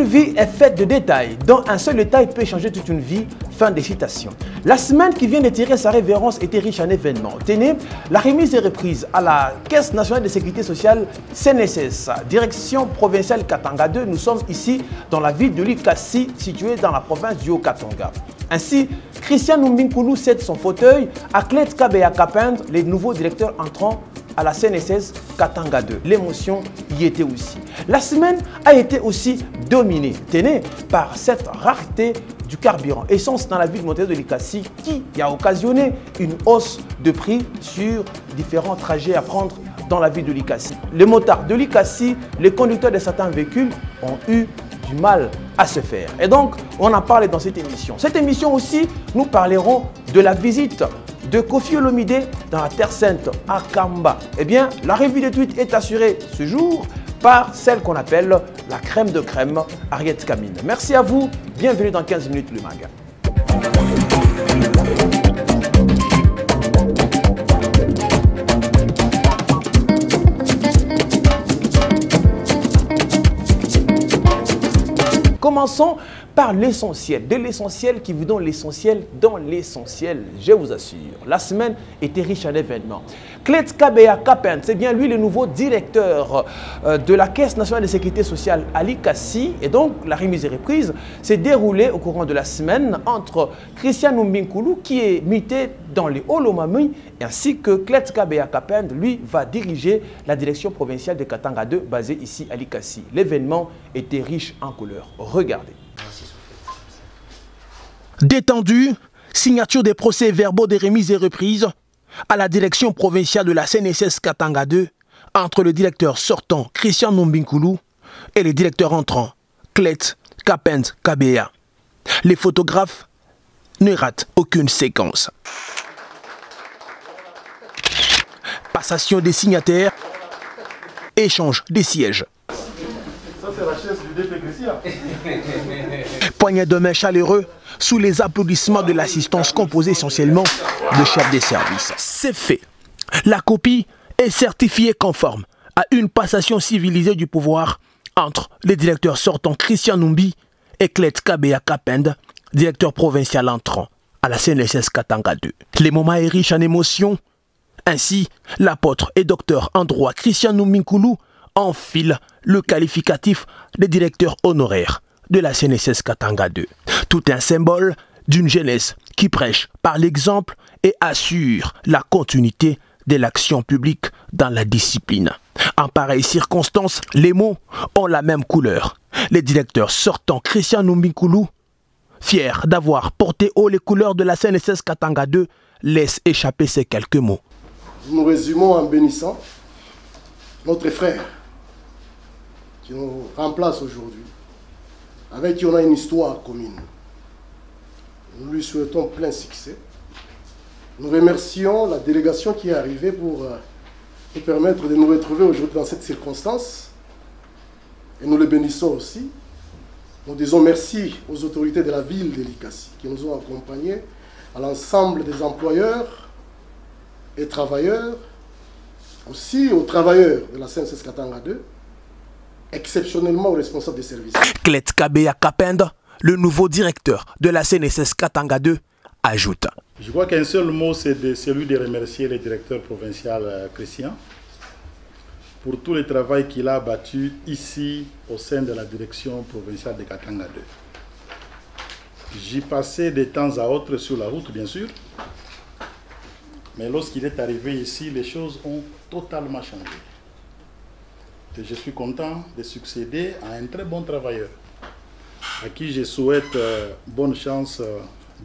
vie est faite de détails, dont un seul détail peut changer toute une vie. Fin des citations. La semaine qui vient de tirer sa révérence était riche en événements. Tenez, la remise est reprise à la Caisse nationale de sécurité sociale CNSS, direction provinciale Katanga 2. Nous sommes ici dans la ville de Likasi, située dans la province du Haut-Katanga. Ainsi, Christian Numbinkulu cède son fauteuil à Clet Kabeya Kapend, les nouveaux directeurs entrant à la CNSS Katanga 2. L'émotion y était aussi. La semaine a été aussi dominée, tenez, par cette rareté du carburant, essence dans la ville de Montréal de Likasi, qui a occasionné une hausse de prix sur différents trajets à prendre dans la ville de Likasi. Les motards de Likasi, les conducteurs de certains véhicules ont eu du mal à se faire. Et donc, on en parle dans cette émission. Cette émission aussi, nous parlerons de la visite de Kofi Olomide dans la Terre Sainte à Kamba. Eh bien, la revue de tweets est assurée ce jour par celle qu'on appelle la crème de crème, Ariette Kamine. Merci à vous, bienvenue dans 15 minutes le MAG. Commençons par l'essentiel, de l'essentiel qui vous donne l'essentiel dans l'essentiel, je vous assure. La semaine était riche en événements. Clet Kabeya Kapend, c'est bien lui le nouveau directeur de la Caisse nationale de sécurité sociale à Likasi. Et donc, la remise et reprise s'est déroulée au courant de la semaine entre Christian Numbinkulu, qui est muté dans les Olomami, ainsi que Clet Kabeya Kapend, lui, va diriger la direction provinciale de Katanga 2, basée ici à Likasi. L'événement était riche en couleurs. Regardez. Détendu, signature des procès-verbaux des remises et reprises à la direction provinciale de la CNSS Katanga 2 entre le directeur sortant Christian Numbinkulu et le directeur entrant Clet Kapend Kabeya. Les photographes ne ratent aucune séquence. Passation des signataires, échange des sièges. Ça, c'est la chaise du DP Christian. Poignée de main chaleureux sous les applaudissements de l'assistance composée essentiellement de chefs des services. C'est fait. La copie est certifiée conforme à une passation civilisée du pouvoir entre les directeurs sortants Christian Numbi et Clet Kabeya Kapend, directeur provincial entrant à la CNSS Katanga 2. Les moments est riche en émotions. Ainsi, l'apôtre et docteur en droit Christian Numbinkulu enfile le qualificatif de directeur honoraire de la CNSS Katanga 2. Tout un symbole d'une jeunesse qui prêche par l'exemple et assure la continuité de l'action publique dans la discipline. En pareille circonstance, les mots ont la même couleur. Les directeurs sortants Christian Numbinkulu, fier d'avoir porté haut les couleurs de la CNSS Katanga 2, laisse échapper ces quelques mots. Nous résumons en bénissant notre frère qui nous remplace aujourd'hui, avec qui on a une histoire commune. Nous lui souhaitons plein succès. Nous remercions la délégation qui est arrivée pour nous permettre de nous retrouver aujourd'hui dans cette circonstance. Et nous le bénissons aussi. Nous disons merci aux autorités de la ville de Likasi qui nous ont accompagnés, à l'ensemble des employeurs et travailleurs, aussi aux travailleurs de la CNSS Katanga 2, exceptionnellement aux responsables des services. Clet Kabeya Kapend, le nouveau directeur de la CNSS Katanga 2, ajoute. Je crois qu'un seul mot, c'est celui de remercier le directeur provincial Christian pour tout le travail qu'il a abattu ici au sein de la direction provinciale de Katanga 2. J'y passais de temps à autre sur la route, bien sûr, mais lorsqu'il est arrivé ici, les choses ont totalement changé. Et je suis content de succéder à un très bon travailleur, à qui je souhaite bonne chance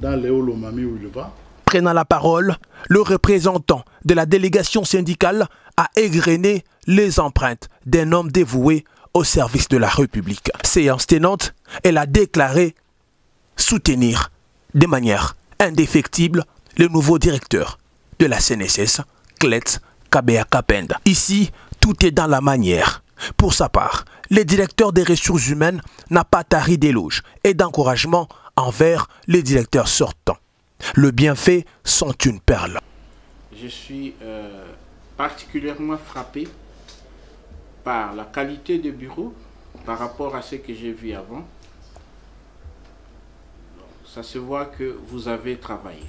dans les Olomami où il va. Prenant la parole, le représentant de la délégation syndicale a égrené les empreintes d'un homme dévoué au service de la République. Séance tenante, elle a déclaré soutenir de manière indéfectible le nouveau directeur de la CNSS, Clet Kabeya Kapend. Ici, tout est dans la manière. Pour sa part, le directeur des ressources humaines n'a pas tari d'éloges et d'encouragement envers les directeurs sortants. Le bienfait sont une perle. Je suis particulièrement frappé par la qualité de bureau par rapport à ce que j'ai vu avant, ça se voit que vous avez travaillé.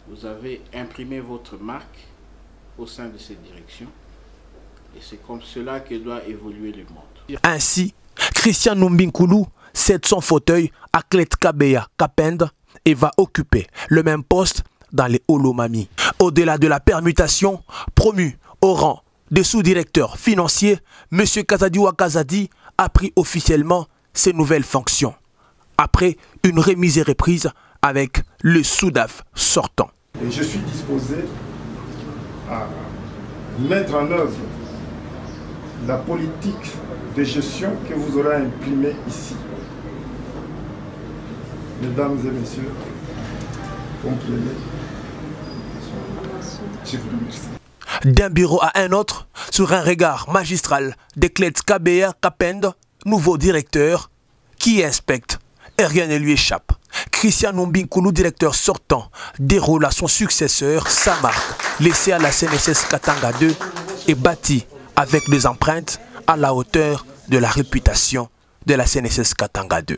Vous avez imprimé votre marque au sein de cette direction. Et c'est comme cela que doit évoluer le monde. Ainsi, Christian Numbi Nkoulou cède son fauteuil à Clet Kabeya Kapend et va occuper le même poste dans les Olomami. Au-delà de la permutation, promu au rang de sous-directeur financier, M. Kazadi Wakazadi a pris officiellement ses nouvelles fonctions, après une remise et reprise avec le SOUDAF sortant. Et je suis disposé à mettre en œuvre la politique de gestion que vous aurez imprimée ici. Mesdames et messieurs, comprenez. Je vous remercie. D'un bureau à un autre, sur un regard magistral d'Eklet Kabeya Kapend, nouveau directeur, qui inspecte et rien ne lui échappe. Christian Numbi Nkoulou, directeur sortant, déroule à son successeur sa marque, laissée à la CNSS Katanga 2 et bâtie avec des empreintes à la hauteur de la réputation de la CNSS Katanga 2.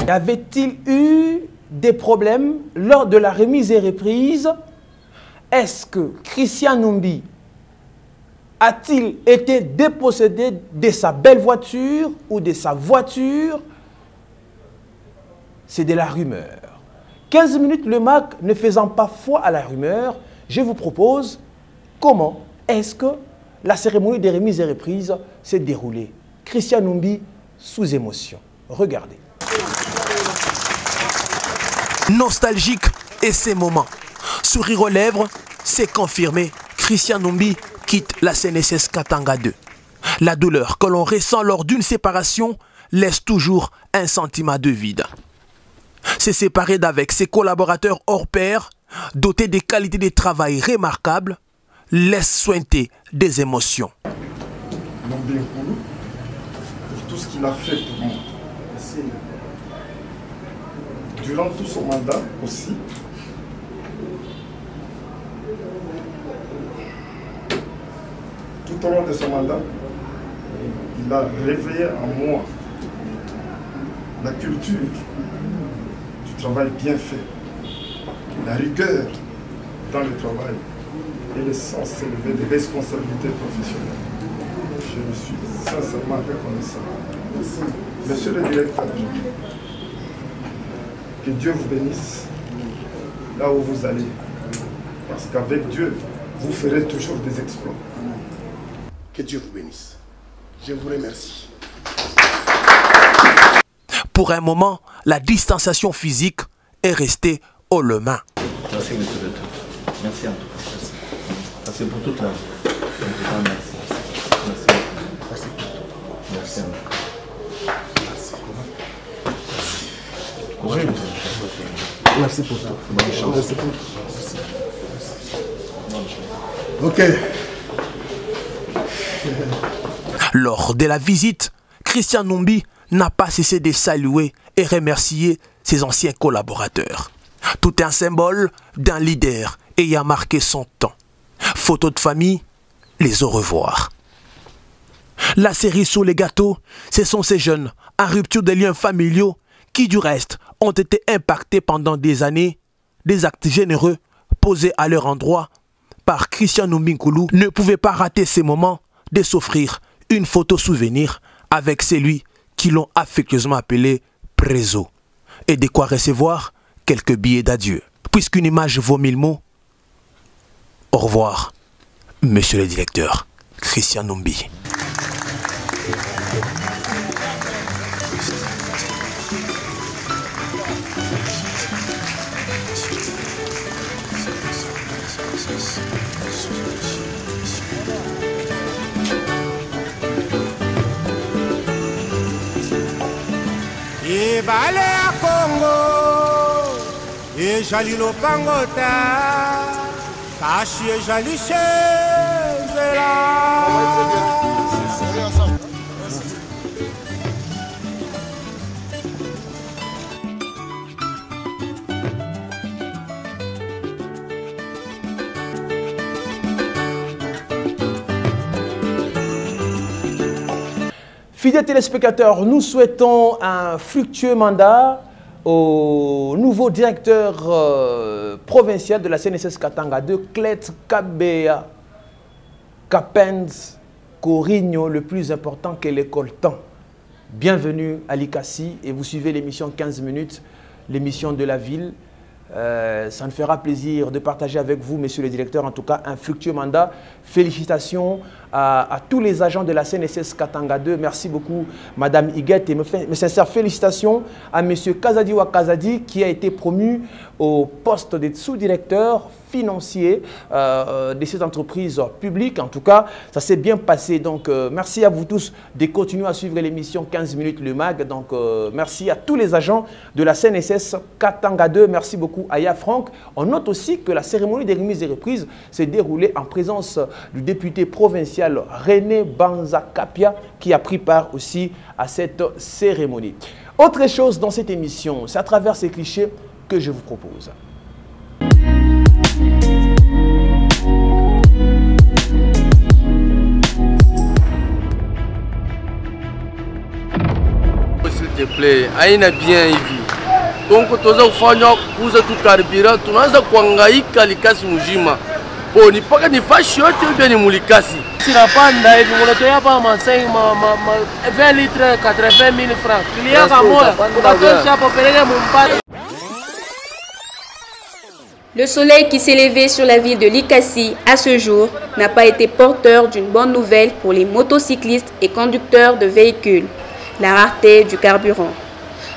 Y avait-il eu des problèmes lors de la remise et reprise? Est-ce que Christian Numbi a-t-il été dépossédé de sa belle voiture ou de sa voiture? C'est de la rumeur. 15 minutes le MAC ne faisant pas foi à la rumeur, je vous propose comment est-ce que la cérémonie de remise et reprise s'est déroulée. Christian Numbi sous émotion. Regardez. Nostalgique et ces moments. Sourire aux lèvres, c'est confirmé. Christian Numbi quitte la CNSS Katanga 2. La douleur que l'on ressent lors d'une séparation laisse toujours un sentiment de vide. Se séparer d'avec ses collaborateurs hors pair, dotés des qualités de travail remarquables, laisse sointer des émotions. Numbi Nkoulou, pour tout ce qu'il a fait pour moi. Durant tout son mandat aussi, tout au long de son mandat, il a réveillé en moi la culture du travail bien fait, la rigueur dans le travail et le sens élevé des responsabilités professionnelles. Je me suis sincèrement reconnaissant. Monsieur le directeur, que Dieu vous bénisse là où vous allez. Parce qu'avec Dieu, vous ferez toujours des exploits. Que Dieu vous bénisse. Je vous remercie. Pour un moment, la distanciation physique est restée haut le main. Merci, monsieur le directeur. Merci en tout cas. Merci. Merci pour toute la... Merci. Merci. Merci pour tout. Merci. Merci pour tout. Merci pour tout. Ok. Lors de la visite, Christian Numbi n'a pas cessé de saluer et remercier ses anciens collaborateurs. Tout un symbole d'un leader ayant marqué son temps. Photo de famille, les au revoir. La série sur les gâteaux, ce sont ces jeunes en rupture des liens familiaux qui du reste ont été impactés pendant des années. Des actes généreux posés à leur endroit par Christian Numbi Nkoulou ne pouvaient pas rater ces moments de s'offrir une photo souvenir avec celui qui l'ont affectueusement appelé Prézo et de quoi recevoir quelques billets d'adieu. Puisqu'une image vaut 1000 mots, au revoir, monsieur le directeur Christian Numbi. Et balé à Congo, et jali lopangota, cachi et jali chenzela. Fidèles téléspectateurs, nous souhaitons un fructueux mandat au nouveau directeur provincial de la CNSS Katanga 2, Clet Kabea Kapenz Corigno, le plus important qu'est l'école temps. Bienvenue à l'ICASI et vous suivez l'émission 15 minutes, l'émission de la ville. Ça me fera plaisir de partager avec vous, monsieur le directeur, en tout cas un fructueux mandat. Félicitations à tous les agents de la CNSS Katanga 2. Merci beaucoup, madame Higuette. Et mes sincères félicitations à monsieur Kazadi Wakazadi qui a été promu au poste de sous-directeur financier de cette entreprise publique. En tout cas, ça s'est bien passé. Donc, merci à vous tous de continuer à suivre l'émission 15 minutes le MAG. Donc, merci à tous les agents de la CNSS Katanga 2. Merci beaucoup à Ya Franck. On note aussi que la cérémonie des remises et reprises s'est déroulée en présence du député provincial René Banza Kapia qui a pris part aussi à cette cérémonie. Autre chose dans cette émission, c'est à travers ces clichés que je vous propose. S'il te plaît, aina bien hivi. Donc toza kufanya kuuza tu karibira, tunaanza kuhangaika likasi mzima. Bon, ni paka ni fashi yote bien ni mulikasi. Sinapanda hivi mnatoa hapa masai 20 litres 80,000 francs. Client kamoya, unatosha hapo peleke mumpate. Le soleil qui s'est levé sur la ville de l'Ikassi à ce jour n'a pas été porteur d'une bonne nouvelle pour les motocyclistes et conducteurs de véhicules, la rareté du carburant.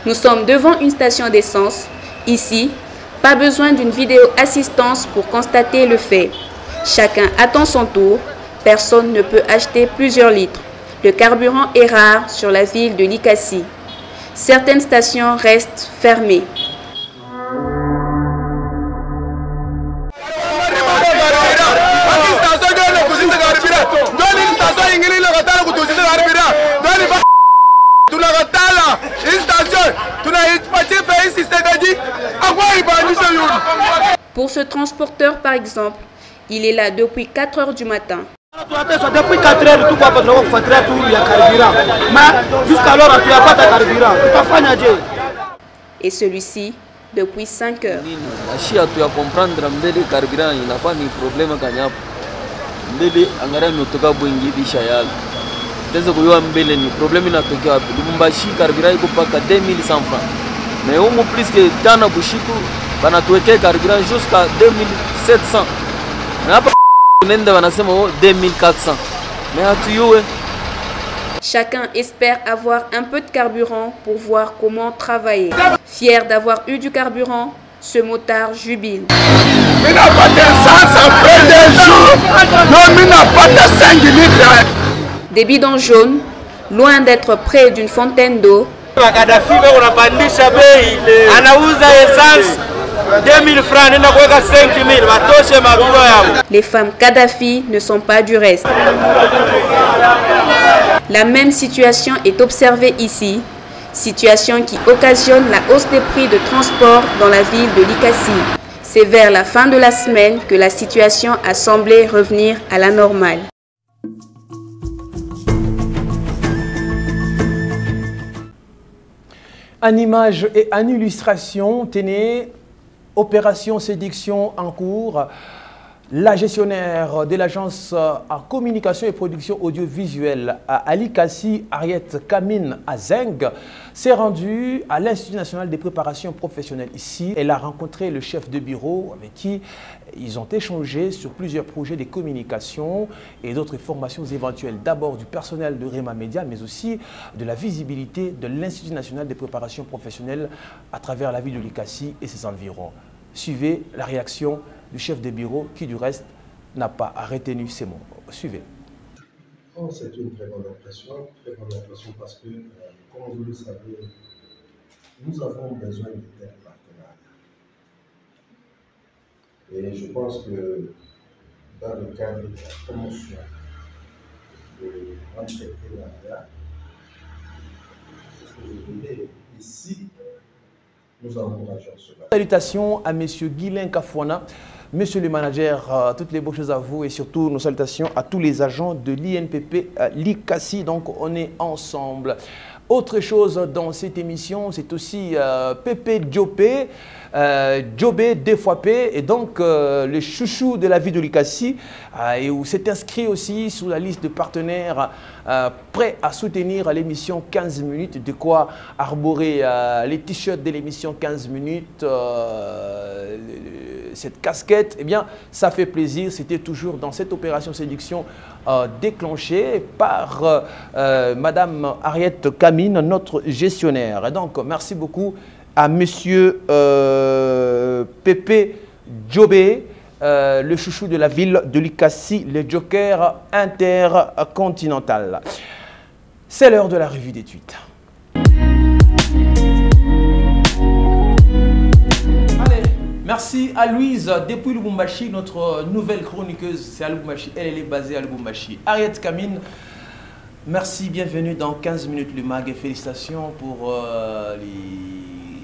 Nous sommes devant une station d'essence. Ici, pas besoin d'une vidéo assistance pour constater le fait. Chacun attend son tour, personne ne peut acheter plusieurs litres. Le carburant est rare sur la ville de l'Ikassi. Certaines stations restent fermées. Pour ce transporteur par exemple, il est là depuis 4 heures du matin. Depuis 4 heures, tout va passer il y a carburant. Mais jusqu'alors, tu n'as pas de carburant. Et celui-ci depuis 5 heures. Tu vas comprendre que le carburant n'a pas de problème. Mbele angara miotoka bwengi bishayal tezo kuyo mbele ni problème inatokea wapi Lubumbashi carburant iko paka 2100 francs mais au moins plus que tana bushiku banatuwekea carburant jusqu'à 2700 na hapa nenda wanasema 2400 mais hatuyue. Chacun espère avoir un peu de carburant pour voir comment travailler. Fier d'avoir eu du carburant, ce motard jubile. Mais n'a pas d'essence après 2 jours. Non, mais n'a pas de 5 litres. Des bidons jaunes, loin d'être près d'une fontaine d'eau. Kadhafi unapandisha bei, anauza essence 2000 francs, nenda kuweka 5000, watoshe mabulo yao. Les femmes Kadhafi ne sont pas du reste. La même situation est observée ici. Situation qui occasionne la hausse des prix de transport dans la ville de l'Ikassi. C'est vers la fin de la semaine que la situation a semblé revenir à la normale. En image et en illustration, tenez, opération séduction en cours. La gestionnaire de l'agence en communication et production audiovisuelle à l'Ikassi, Ariette Kamine Azeng, s'est rendue à l'Institut national des préparations professionnelles ici. Elle a rencontré le chef de bureau avec qui ils ont échangé sur plusieurs projets de communication et d'autres formations éventuelles. D'abord du personnel de Rema Media, mais aussi de la visibilité de l'Institut national des préparations professionnelles à travers la ville de l'Ikassi et ses environs. Suivez la réaction du chef de bureau qui, du reste, n'a pas retenu ces mots. Suivez. Oh, c'est une très bonne impression parce que, comme vous le savez, nous avons besoin de tels partenariats. Et je pense que dans le cadre de la promotion de l'entrepreneuriat, c'est ce que je voulais ici. Nous encourageons cela. Salutations à M. Guilain Kafouana, monsieur le manager, toutes les bonnes choses à vous et surtout nos salutations à tous les agents de l'INPP l'ICASI. Donc on est ensemble. Autre chose dans cette émission, c'est aussi Pépé Diopé, Diobé 2 fois P, et donc le chouchou de la vie de l'ICASI, et où c'est inscrit aussi sous la liste de partenaires prêts à soutenir l'émission 15 minutes, de quoi arborer les t-shirts de l'émission 15 minutes, cette casquette. Eh bien, ça fait plaisir. C'était toujours dans cette opération séduction déclenchée par Madame Ariette Camine, notre gestionnaire. Et donc, merci beaucoup à Monsieur Pépé Diobé, le chouchou de la ville de l'ICASI, le joker intercontinental. C'est l'heure de la revue des tweets. Merci à Louise depuis Lubumbashi, notre nouvelle chroniqueuse. C'est à Lubumbashi, elle est basée à Lubumbashi. Ariette Camine, merci, bienvenue dans 15 minutes le mag et félicitations pour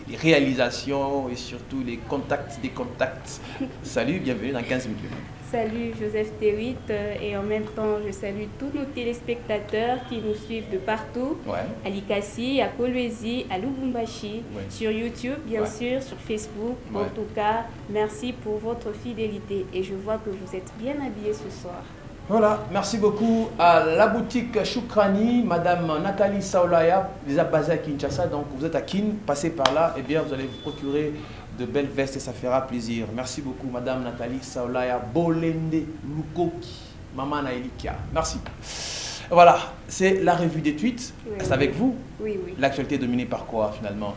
les réalisations et surtout les contacts des contacts. Salut, bienvenue dans 15 minutes le mag. Salut Joseph Tewitt et en même temps je salue tous nos téléspectateurs qui nous suivent de partout, à l'ICASI, à Kolwezi, à Lubumbashi, sur YouTube bien sûr, sur Facebook. En tout cas, merci pour votre fidélité et je vois que vous êtes bien habillés ce soir. Voilà, merci beaucoup à la boutique Choukrani, Madame Nathalie Saolaya, les a basés à Kinshasa, donc vous êtes à Kin, passez par là, et bien vous allez vous procurer de belles vestes et ça fera plaisir. Merci beaucoup Madame Nathalie Saolaya, Bolende Lukoki, Maman Naelikia. Merci. Voilà, c'est la revue des tweets. C'est avec vous. Oui, oui. L'actualité est dominée par quoi finalement?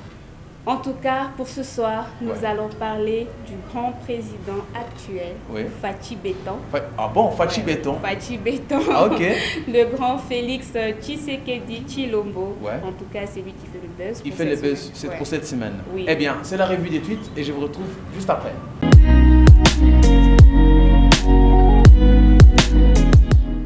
En tout cas, pour ce soir, nous allons parler du grand président actuel, Fachi Beton. Ah bon, Fachi Beton? Fachi Beton. Ah, ok. Le grand Félix Tshisekedi Tshilombo. En tout cas, c'est lui qui fait le buzz. Il fait le buzz pour cette semaine. Oui. Eh bien, c'est la revue des tweets et je vous retrouve juste après.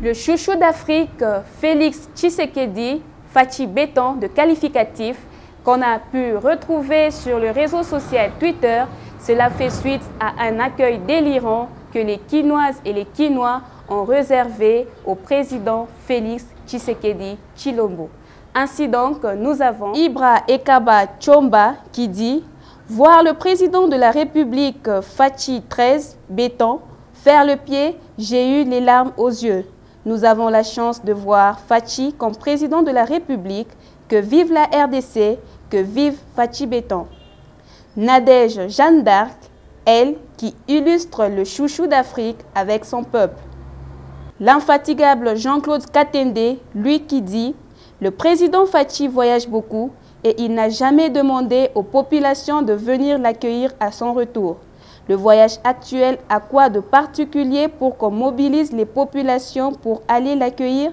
Le chouchou d'Afrique, Félix Tshisekedi, Fachi Beton de qualificatif, qu'on a pu retrouver sur le réseau social Twitter, cela fait suite à un accueil délirant que les Kinoises et les Kinois ont réservé au président Félix Tshisekedi Tshilombo. Ainsi donc, nous avons Ibra Ekaba Tchomba qui dit « Voir le président de la République Fachi 13 Beton faire le pied, j'ai eu les larmes aux yeux. Nous avons la chance de voir Fachi comme président de la République. Que vive la RDC, que vive Fachi Beton. » Nadège Jeanne d'Arc, elle qui illustre le chouchou d'Afrique avec son peuple. L'infatigable Jean-Claude Katende, lui qui dit « Le président Fachi voyage beaucoup et il n'a jamais demandé aux populations de venir l'accueillir à son retour. Le voyage actuel a quoi de particulier pour qu'on mobilise les populations pour aller l'accueillir?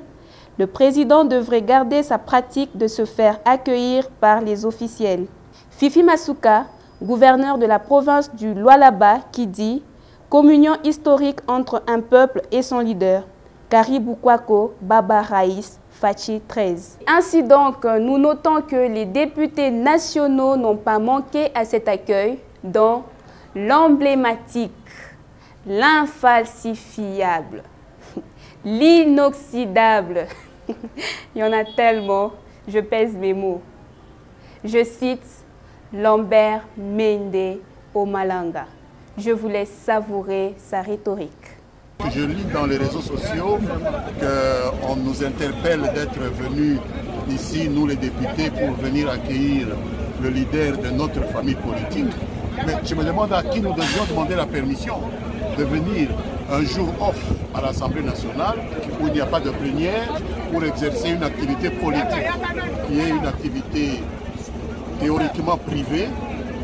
Le président devrait garder sa pratique de se faire accueillir par les officiels. » Fifi Masuka, gouverneur de la province du Lualaba, qui dit « Communion historique entre un peuple et son leader. Caribou Kwako, Baba Raïs, Fachi 13. » Ainsi donc, nous notons que les députés nationaux n'ont pas manqué à cet accueil, dont l'emblématique, l'infalsifiable, l'inoxydable. Il y en a tellement, je pèse mes mots. Je cite Lambert Mende Omalanga. Je vous laisse savourer sa rhétorique. Je lis dans les réseaux sociaux qu'on nous interpelle d'être venus ici, nous les députés, pour venir accueillir le leader de notre famille politique. Mais je me demande à qui nous devions demander la permission de venir un jour off à l'Assemblée nationale où il n'y a pas de plénière pour exercer une activité politique qui est une activité théoriquement privée.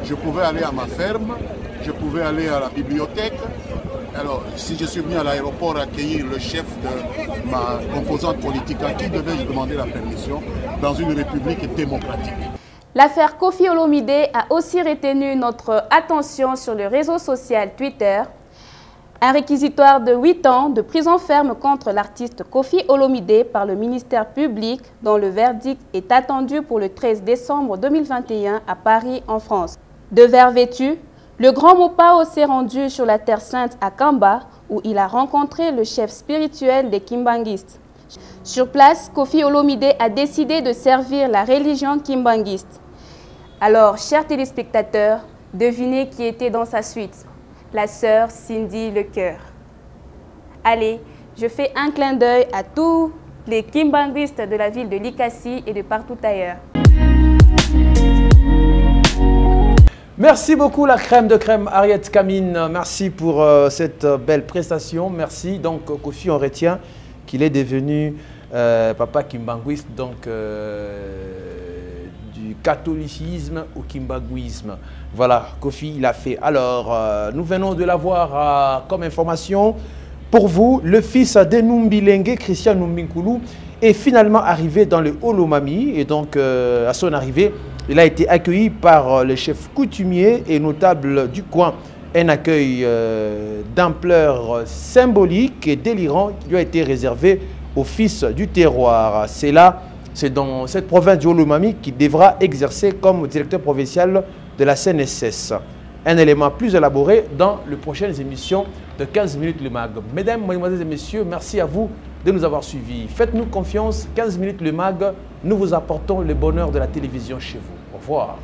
Je pouvais aller à ma ferme, je pouvais aller à la bibliothèque. Alors, si je suis venu à l'aéroport accueillir le chef de ma composante politique, à qui devais-je demander la permission dans une république démocratique? L'affaire Kofi Olomide a aussi retenu notre attention sur le réseau social Twitter. Un réquisitoire de 8 ans de prison ferme contre l'artiste Kofi Olomide par le ministère public, dont le verdict est attendu pour le 13 décembre 2021 à Paris, en France. De vert vêtu, Le grand Mopao s'est rendu sur la Terre Sainte à Kamba, où il a rencontré le chef spirituel des Kimbanguistes. Sur place, Kofi Olomide a décidé de servir la religion kimbanguiste. Alors, chers téléspectateurs, devinez qui était dans sa suite. La sœur Cindy Lecoeur. Allez, je fais un clin d'œil à tous les kimbanguistes de la ville de Likasi et de partout ailleurs. Merci beaucoup la crème de crème Ariette Kamine. Merci pour cette belle prestation. Merci. Donc Kofi, on retient qu'il est devenu papa kimbanguiste, donc du catholicisme au kimbanguisme. Voilà, Kofi, il a fait. Alors, nous venons de l'avoir comme information. Pour vous, le fils d'Enumbilengue, Christian Numbinkulu, est finalement arrivé dans le Olomami. Et donc, à son arrivée, il a été accueilli par les chefs coutumiers et notables du coin. Un accueil d'ampleur symbolique et délirant qui lui a été réservé au fils du terroir. C'est là, c'est dans cette province du Olomami qui devra exercer comme directeur provincial de la CNSS. Un élément plus élaboré dans les prochaines émissions de 15 minutes le MAG. Mesdames, mesdemoiselles et messieurs, merci à vous de nous avoir suivis. Faites-nous confiance, 15 minutes le MAG, nous vous apportons le bonheur de la télévision chez vous. Au revoir.